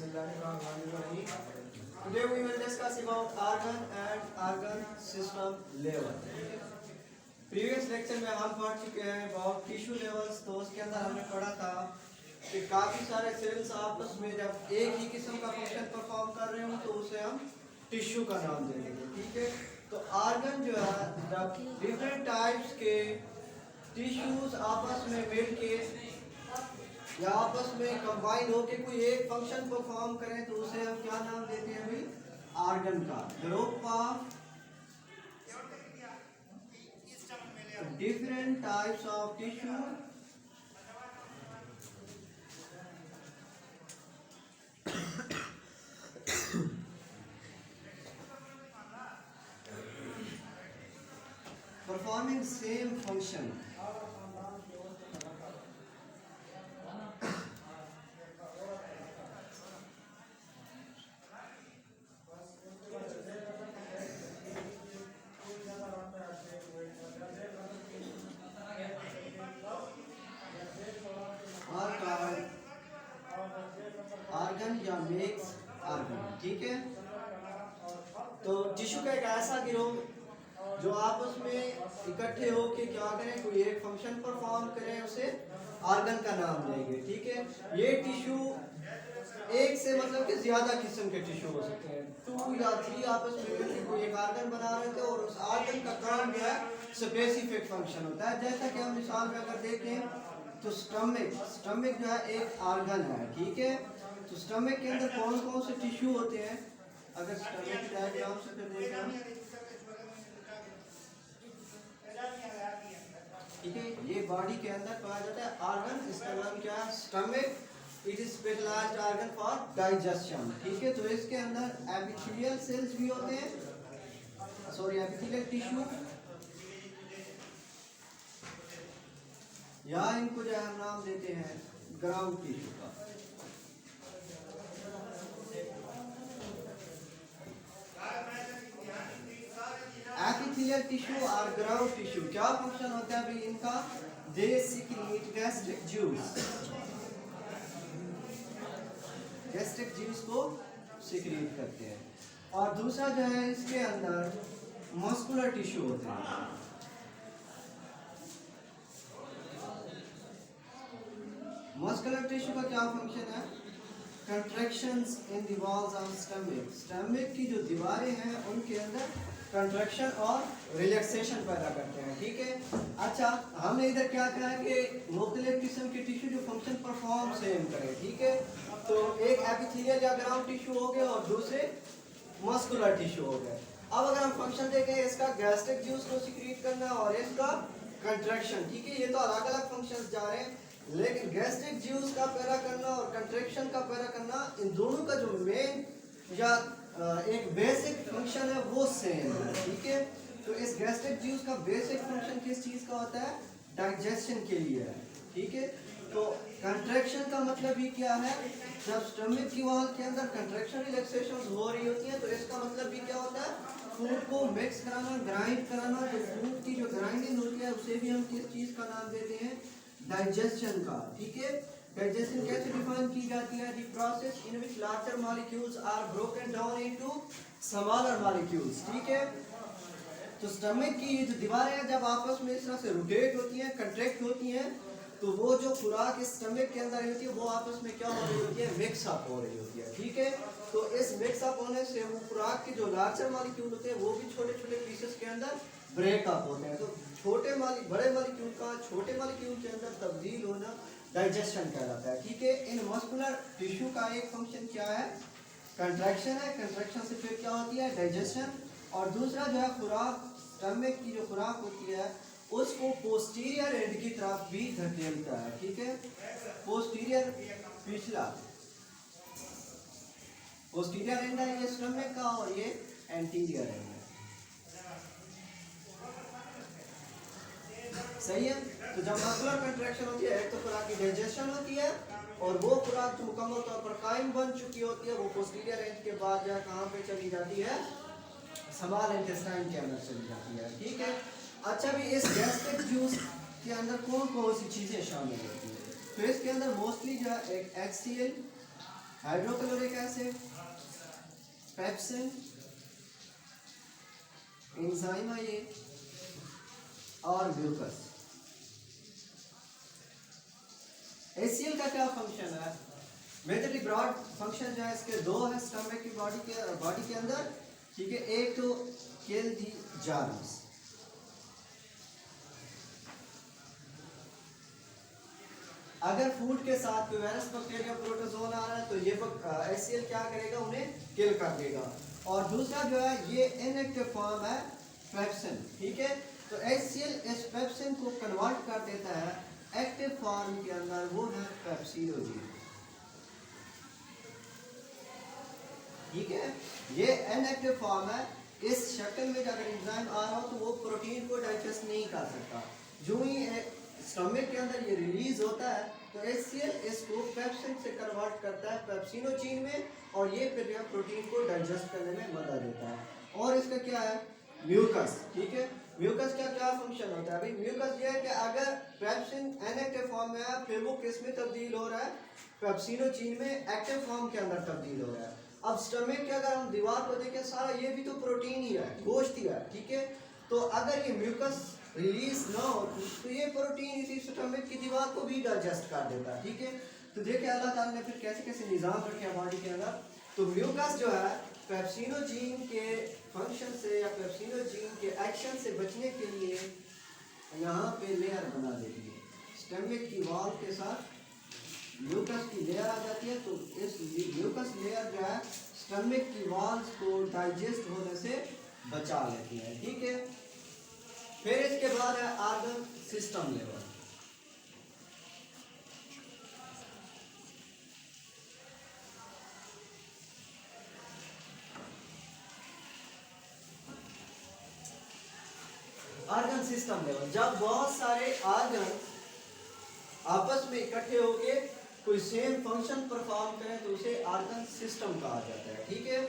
Bismillahirrahmanirrahim. Today we will discuss about organ and organ system level. Previous lecture में हम पढ़ चुके हैं अबाउट टिश्यू लेवल्स। तो उसके अंदर हमने पढ़ा था कि काफ़ी सारे सेल्स आपस में जब एक ही किस्म का फंक्शन परफॉर्म कर रहे हो तो उसे हम टिश्यू का नाम दे देंगे। ठीक है, तो ऑर्गन जो है जब डिफरेंट टाइप्स के टिश्यूज आपस में मिलके या आपस में कंबाइन होके कोई एक फंक्शन परफॉर्म करें तो उसे हम क्या नाम देते हैं भाई? ऑर्गन का। Group of different types of tissue performing same function. Organ या मेक्स ऑर्गन। ठीक है, तो टिश्यू का एक ऐसा गिरोह जो आपस में इकट्ठे हो के क्या करें, कोई एक फंक्शन परफॉर्म करें, उसे ऑर्गन का नाम देंगे। ठीक है, ये टिश्यू एक से मतलब कि ज्यादा किस्म के टिश्यू हो सकते हैं, 2 या 3 आपस में मिलकर कोई एक ऑर्गन बना रहे थे और उस ऑर्गन का काम जो है स्पेसिफिक फंक्शन होता है। जैसा कि हम मिसाल में अगर देखें तो स्टमक जो है एक ऑर्गन है। ठीक है, तो स्टमक के अंदर कौन कौन से टिश्यू होते हैं? अगर स्टमक डायग्राम से फिर देखें हम, ठीक है, ये बॉडी के अंदर पाया जाता है ऑर्गन। इसका नाम क्या है? Stomach. It is specialized organ for digestion. ठीक है, तो इसके अंदर एपिथेलियल सेल्स भी होते हैं, सॉरी एपिथेलियल टिश्यू, या इनको जो है हम नाम देते हैं ग्राउंड टिश्यू का। एपिथेलियल टिश्यू और ग्राउंड टिश्यू क्या फंक्शन होता है भाई इनका? They secrete gastric juice, gastric juice को सीक्रेट करते हैं। और दूसरा जो है इसके अंदर मस्कुलर टिश्यू होते हैं। मस्कुलर टिश्यू का क्या फंक्शन है? Contractions in the walls of stomach, stomach की जो दीवारें हैं उनके अंदर कंट्रैक्शन और रिलैक्सेशन पैदा करते हैं। ठीक है, अच्छा हमने इधर क्या कहा कि मुख्तलिफ किस्म के टिश्यू जो फंक्शन परफॉर्म सेम करें। ठीक है, तो एक एपिथेलियल या ग्राउंड टिश्यू हो गए और दूसरे मस्कुलर टिश्यू हो गए। अब अगर हम फंक्शन देखें, इसका गैस्ट्रिक जूस को सीक्रेट करना और इसका कंट्रैक्शन। ठीक है, ये तो अलग अलग फंक्शंस जा रहे हैं, लेकिन गैस्ट्रिक जूस का पैदा करना और कंट्रैक्शन का पैदा करना, इन दोनों का जो मेन या एक बेसिक फंक्शन है वो सेम है। ठीक है, तो इस गैस्ट्रिक जूस का बेसिक फंक्शन किस चीज़ का होता है? डाइजेशन के लिए है। ठीक है, तो कंट्रैक्शन का मतलब ही क्या है? जब स्टमक की वॉल के अंदर कंट्रैक्शन रिलैक्सेशन हो रही होती है तो इसका मतलब भी क्या होता है? फूड को मिक्स कराना, ग्राइंड कराना। तो फूड की जो ग्राइंडिंग होती है उसे भी हम किस चीज़ का नाम देते हैं? डाइजेशन का। ठीक है, डाइजेशन कैसे डिफाइन की जाती है? The process in which larger molecules are broken down into smaller molecules. ठीक है, तो स्टमक की जो दीवारें हैं जब आपस में इस तरह से रोटेट होती हैं, कंट्रैक्ट होती हैं, तो वो जो खुराक इस स्टमक के अंदर होती है वो आपस में क्या हो रही होती है? मिक्सअप हो रही होती है। ठीक है, तो इस मिक्सअप होने से वो खुराक के जो लार्जर मॉलिक्यूल होते हैं वो भी छोटे छोटे पीसेस के अंदर ब्रेकअप होते हैं। तो बड़े मॉलिक्यूल का छोटे मॉलिक्यूल के अंदर तब्दील होना डाइजेशन कहलाता है। ठीक है, इन मस्कुलर टिश्यू का एक फंक्शन क्या है? कंट्रैक्शन है। कंट्रैक्शन से फिर क्या होती है? डाइजेशन। और दूसरा जो है खुराक, स्टमक की जो खुराक होती है उसको पोस्टीरियर एंड की तरफ भी धकेलता है। ठीक है, पोस्टीरियर पिछला, पोस्टीरियर एंड है ये स्टमक का और ये एंटीरियर एंड है। सही है, तो जब मस्कुलर कंट्रैक्शन होती है एक तो खुराक की डाइजेशन होती है और वो खुराक जो मुकम्मल तौर पर कायम बन चुकी होती है वो पोस्टीरियर एंड के बाद जो कहाँ पे चली जाती है? स्मॉल इंटेस्टाइन के अंदर चली जाती है। ठीक है, अच्छा भी इस गैस्ट्रिक जूस के अंदर कौन कौन सी चीज़ें शामिल होती हैं? तो इसके अंदर मोस्टली जो है एक HCl hydrochloric acid, pepsin, enzyme है ये, और म्यूकस। HCl का क्या फंक्शन है? मेजरली ब्रॉड फंक्शन जो है इसके दो है स्टमक की बॉडी के अंदर, ठीक है। एक तो किल दी जर्म्स, अगर फूड के साथ कोई वायरस बैक्टीरिया प्रोटोजोन आ रहा है तो ये HCl क्या करेगा, उन्हें किल कर देगा। और दूसरा जो है ये इनएक्टिव फॉर्म है पेप्सिन, ठीक है। तो HCl इस पेप्सिन को कन्वर्ट कर देता है एक्टिव फॉर्म के अंदर, वो है पेप्सिनोजीन, ठीक है। ये इनएक्टिव फॉर्म है, इस शक्ल में अगर एंजाइम आ रहा हो तो वो प्रोटीन को डाइजेस्ट नहीं कर सकता। जो ही स्टमक के अंदर ये रिलीज होता है तो HCl इसको पेप्सिन से कन्वर्ट करता है पेप्सिनोजीन में, और ये फिर प्रोटीन को डाइजेस्ट करने में मदद देता है। और इसका क्या है, म्यूकस, ठीक है। म्यूकस का क्या फंक्शन होता है? भाई म्यूकस ये है कि अगर पेप्सिन इनएक्टिव फॉर्म में है फिर वो किस में तब्दील हो रहा है, पेप्सिनोजीन में एक्टिव फॉर्म के अंदर तब्दील हो रहा है। अब स्टमक के अगर हम दीवार को देखें, सारा ये भी तो प्रोटीन ही है, गोश्त ही है, ठीक है। तो अगर ये म्यूकस रिलीज ना हो तो ये प्रोटीन इसी स्टमक की दीवार को भी डाइजेस्ट कर देता है, ठीक है। तो देखिए अल्लाह ताला ने फिर कैसे कैसे निज़ाम रखे हैं बॉडी के अंदर। तो म्यूकस जो है पेप्सिनोजीन के फंक्शन से या पेप्सिनोजीन के एक्शन से बचने के लिए यहाँ पे लेयर बना देती है, स्टमक की वॉल के साथ म्यूकस की लेयर आ जाती है। तो इस म्यूकस लेयर जो है स्टमक की वॉल्स को डाइजेस्ट होने से बचा लेती है, ठीक है। फिर इसके बाद है organ system level. Organ system level, जब बहुत सारे ऑर्गन आपस में इकट्ठे होके कोई सेम फंक्शन परफॉर्म करें तो उसे ऑर्गन सिस्टम कहा जाता है, ठीक है।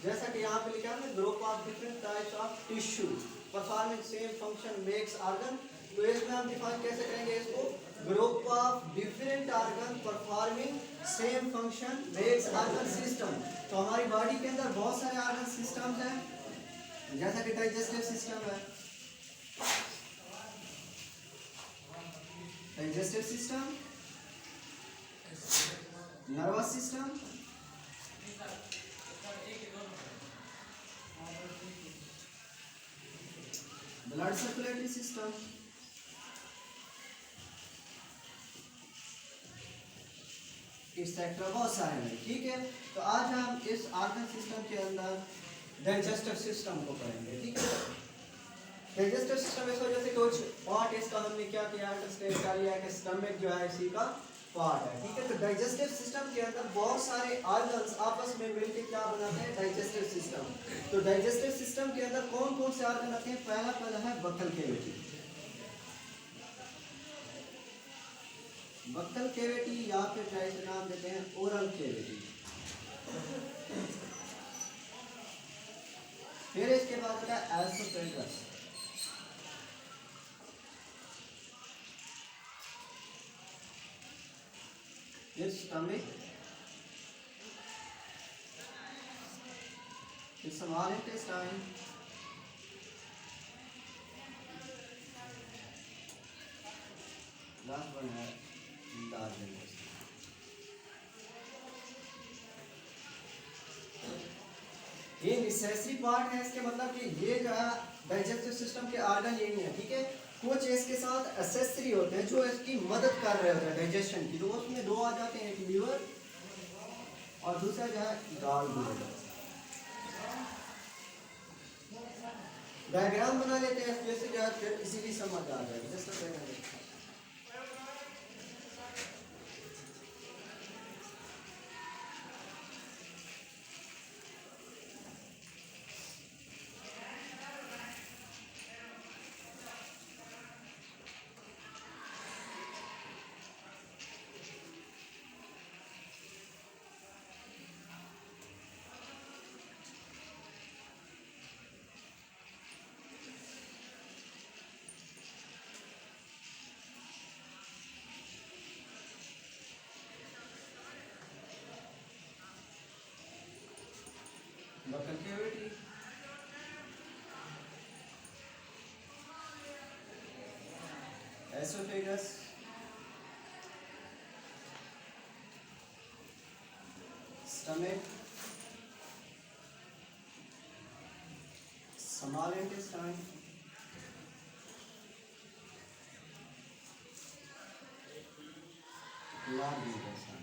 जैसा कि यहाँ पे लिखा है, group of different types of tissue performing same function makes organ. तो इसमें हम डिफाइन कैसे करेंगे इसको, group of different organ performing same function makes organ system. तो हमारी बॉडी के अंदर बहुत सारे ऑर्गन सिस्टम्स हैं, जैसा कि डाइजेस्टिव सिस्टम है, digestive system, nervous system, blood circulatory system, etcetera, बहुत सारे हैं, ठीक है। तो आज हम इस ऑर्गन सिस्टम के अंदर डाइजेस्टिव सिस्टम को पढ़ेंगे, ठीक है। डाइजेस्टिव सिस्टम इस वजह से कुछ पार्ट इसका हमने क्या किया, अंडरस्टैंड कर लिया कि स्टमक जो है इसी का पार्ट है, ठीक है। तो डाइजेस्टिव सिस्टम के अंदर बहुत सारे ऑर्गन्स आपस में मिलकर क्या बनाते हैं, डाइजेस्टिव सिस्टम। तो डाइजेस्टिव सिस्टम के अंदर कौन कौन से ऑर्गन आते हैं? पहला है बक्कल कैविटी, बक्कल कैविटी या फिर जैसे नाम देते हैं ओरल कैविटी। फिर इसके बाद होता है एसोफेगस, फिर स्टमक, फिर स्मॉल इंटेस्टाइन, लास्ट वन है लार्ज इंटेस्टाइन। ये नेसेसरी पार्ट है, इसके मतलब कि ये जो है डाइजेस्टिव सिस्टम के ऑर्गन ये नहीं है, ठीक है। कुछ इसके साथ एक्सेसरी होते हैं जो इसकी मदद कर रहे होते हैं डाइजेशन की। तो उसमें दो आ जाते हैं, एक लीवर और दूसरा जो है गॉल ब्लैडर। डायग्राम बना लेते हैं, जैसे जो है फिर इसीलिए समझ आ जाएगा। जैसे oesophagus, stomach, small intestine, large intestine.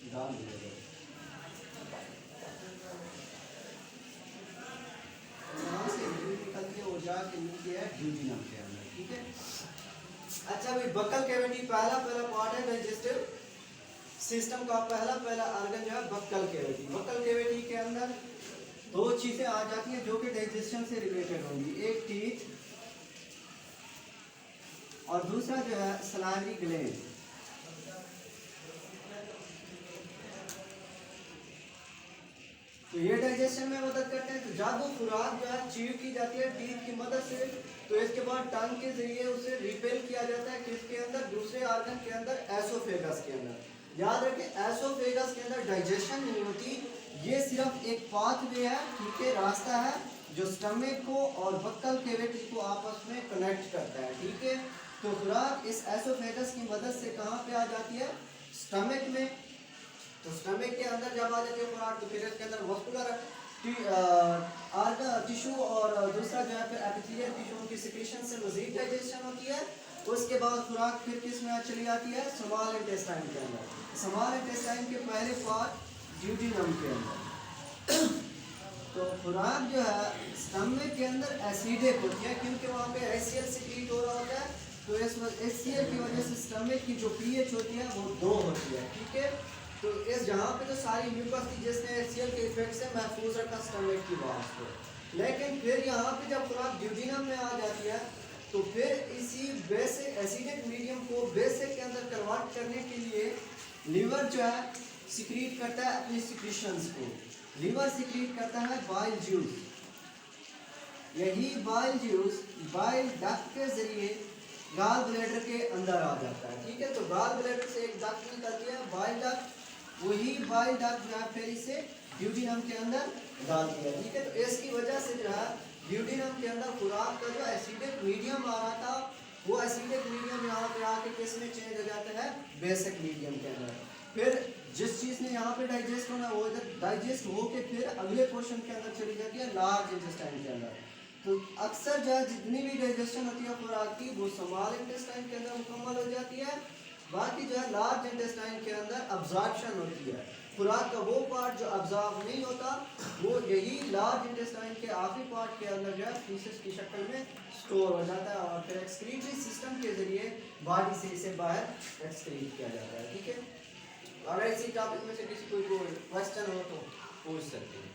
डाल दीजिएगा। यहाँ से निकल के वो जाके मिलती है ड्यूडिनम के अंदर, ठीक है। अच्छा भाई, बक्कल कैविटी पहला पार्ट है डाइजेस्टिव सिस्टम का, पहला ऑर्गन जो है बक्कल कैविटी। बक्कल कैविटी के अंदर दो चीजें आ जाती हैं जो कि डाइजेशन से रिलेटेड होंगी, एक टीथ और दूसरा जो है सलाइवरी ग्लैंड। तो ये डाइजेशन में मदद करते हैं। तो जब वो खुराक जो है च्यू की जाती है टीथ की मदद से, तो इसके बाद टंग के जरिए उसे रिपेल किया जाता है किसके अंदर, दूसरे ऑर्गन के अंदर, एसोफेगस के अंदर। याद रखें एसोफेगस के अंदर डाइजेशन नहीं होती, ये सिर्फ एक पाथवे है, ठीक है, रास्ता है जो स्टमक को और बक्कल कैविटी को आपस में कनेक्ट करता है, ठीक है। तो खुराक इस एसोफेगस की मदद से कहाँ पे आ जाती है, स्टमक में। तो स्टमक के अंदर जब आ जाती है खुराक, तो फिर इसके अंदर मस्कुलर टिश्यू और दूसरा जो है फिर एपिथेलियल टिश्यू की सिक्रीशन से मजीद डाइजेशन होती है। उसके बाद खुराक फिर किस में चली जाती है, स्मॉल इंटेस्टाइन के अंदर। स्मॉल इंटेस्टाइन के पहले पार्ट ड्यूडिनम के अंदर। तो खुराक जो है स्टमक के अंदर एसिडिक होती है क्योंकि वहाँ पे HCl सिक्रीट हो रहा होता है। तो इस HCl की वजह से स्टमक की जो pH होती है वो 2 होती है, ठीक है। तो इस जहाँ पे तो सारी म्यूकस थी जिसने HCl के इफेक्ट से महफूज रखा स्टमक की बात को, लेकिन फिर यहाँ पे जब खुराक ड्यूडिनम में आ जाती है तो फिर इसी बेसिक एसिडिक मीडियम को बेसिक के अंदर कन्वर्ट करने के लिए लीवर जो है सिक्रीट करता है अपनी सिक्रीशंस को। लीवर सिक्रीट करता है बाइल जूस। यही बाइल जूस बाइल डक्ट के जरिए गाल ब्लैडर के अंदर आ जाता है, ठीक है। तो गाल ब्लैडर से एक डक्ट निकलती है बाइल डक्ट, वही बाइल डक्ट जो है फिर इसे ड्यूडिनम के अंदर डालती है, ठीक है। तो इसकी वजह से जो है ड्यूडिनम के अंदर खुराक का जो एसिडिक मीडियम आ रहा था वो एसिडिक मीडियम यहाँ पे आके किस में चेंज हो जाता है, बेसिक मीडियम के अंदर। फिर जिस चीज़ ने यहाँ पे डाइजेस्ट होना वो इधर डाइजेस्ट होके फिर अगले पोर्शन के अंदर चली जाती है लार्ज इंटेस्टाइन के अंदर। तो अक्सर जो है जितनी भी डाइजेशन होती है खुराक की वो स्मॉल इंटेस्टाइन के अंदर मुकम्मल हो जाती है। बाकी जो है लार्ज इंटेस्टाइन के अंदर अब्जॉर्प्शन होती है। खुराक का वो पार्ट जो अब्जॉर्ब नहीं होता वो यही लार्ज इंटेस्टाइन के आखिरी पार्ट के अंदर जो है फीसेस की शक्ल में स्टोर हो जाता है और फिर एक्सक्रीटरी सिस्टम के जरिए बॉडी से इसे बाहर एक्सक्रीट किया जाता है, ठीक है। अगर इसी टॉपिक में से किसी कोई क्वेश्चन हो तो पूछ सकते हैं।